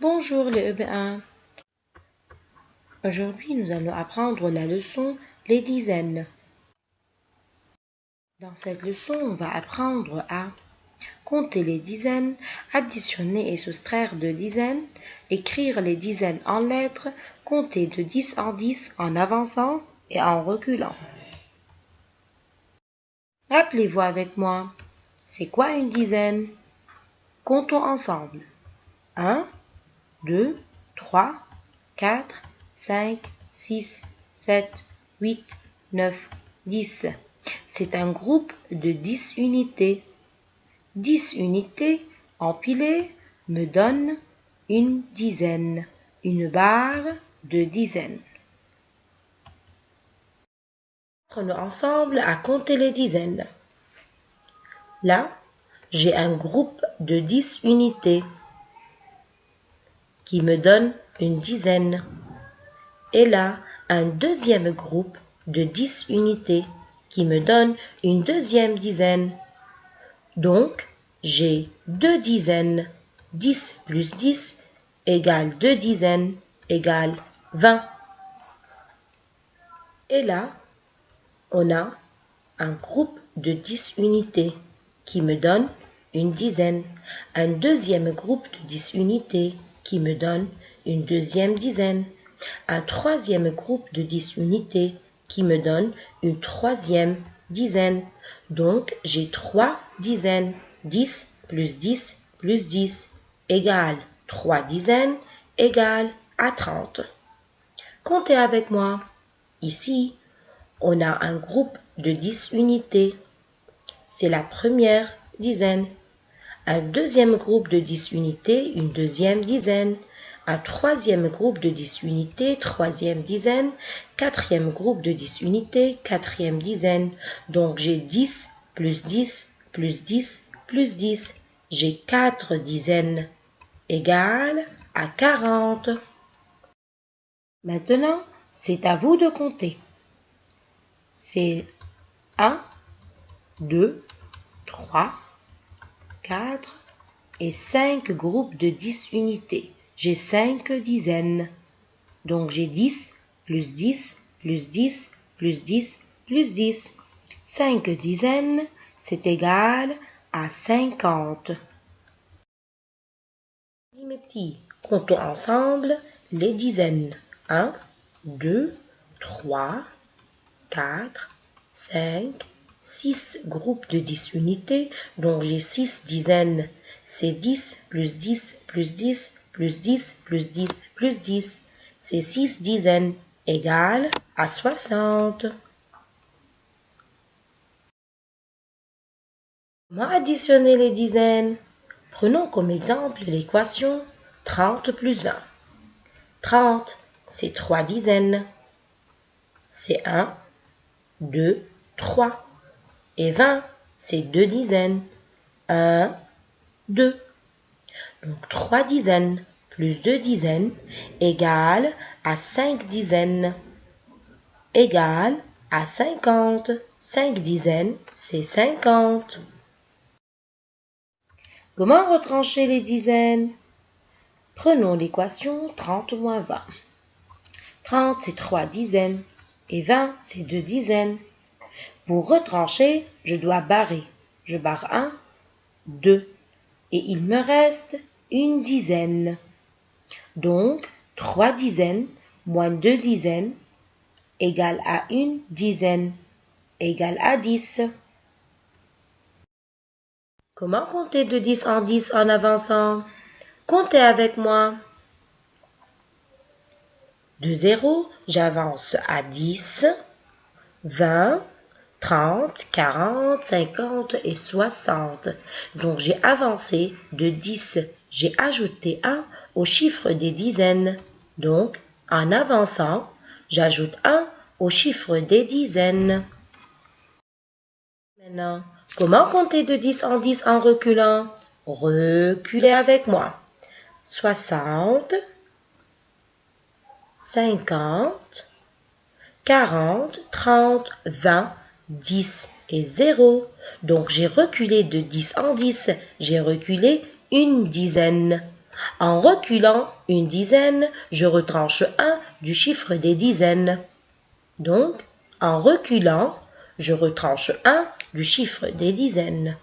Bonjour les EB1. Aujourd'hui, nous allons apprendre la leçon les dizaines. Dans cette leçon, on va apprendre à compter les dizaines, additionner et soustraire de dizaines, écrire les dizaines en lettres, compter de 10 en 10 en avançant et en reculant. Rappelez-vous avec moi, c'est quoi une dizaine? Comptons ensemble. 1, 2, 3, 4, 5, 6, 7, 8, 9, 10. C'est un groupe de 10 unités. 10 unités empilées me donnent une dizaine, une barre de dizaines. Apprenons ensemble à compter les dizaines. Là, j'ai un groupe de 10 unités qui me donne une dizaine. Et là, un deuxième groupe de 10 unités qui me donne une deuxième dizaine. Donc, j'ai 2 dizaines. 10 plus 10 égale 2 dizaines égale 20. Et là, on a un groupe de 10 unités qui me donne une dizaine. Un deuxième groupe de 10 unités qui me donne une deuxième dizaine. Un troisième groupe de 10 unités qui me donne une troisième dizaine. Donc, j'ai 3 dizaines. 10 plus 10 plus 10 égale 3 dizaines égale à 30. Comptez avec moi. Ici, on a un groupe de 10 unités. C'est la première dizaine. Un deuxième groupe de 10 unités, une deuxième dizaine. Un troisième groupe de 10 unités, troisième dizaine. Quatrième groupe de 10 unités, quatrième dizaine. Donc j'ai 10 plus 10 plus 10 plus 10. J'ai 4 dizaines égales à 40. Maintenant, c'est à vous de compter. C'est 1, 2, 3, 4 et 5 groupes de 10 unités. J'ai 5 dizaines. Donc j'ai 10 plus 10 plus 10 plus 10 plus 10. 5 dizaines, c'est égal à 50. Mes petits, comptons ensemble les dizaines. 1, 2, 3, 4, 5, 6 groupes de 10 unités, donc j'ai 6 dizaines. C'est 10 plus 10 plus 10 plus 10 plus 10 plus 10. C'est 6 dizaines égales à 60. Comment additionner les dizaines? Prenons comme exemple l'équation 30 plus 20. 30, c'est 3 dizaines. C'est 1, 2, 3. Et 20, c'est 2 dizaines. 1, 2. Donc 3 dizaines plus 2 dizaines égale à 5 dizaines égale à 50. 5 dizaines, c'est 50. Comment retrancher les dizaines? Prenons l'équation 30 moins 20. 30, c'est 3 dizaines et 20, c'est 2 dizaines. Pour retrancher, je dois barrer. Je barre 1, 2. Et il me reste une dizaine. Donc, 3 dizaines moins 2 dizaines égale à une dizaine, égale à 10. Comment compter de 10 en 10 en avançant? Comptez avec moi. De 0, j'avance à 10, 20, 30, 40, 50 et 60. Donc j'ai avancé de 10. J'ai ajouté 1 au chiffre des dizaines. Donc, en avançant, j'ajoute 1 au chiffre des dizaines. Maintenant, comment compter de 10 en 10 en reculant? Reculez avec moi. 60, 50, 40, 30, 20, 10 et 0. Donc j'ai reculé de 10 en 10, j'ai reculé une dizaine. En reculant une dizaine, je retranche 1 du chiffre des dizaines. Donc, en reculant, je retranche 1 du chiffre des dizaines.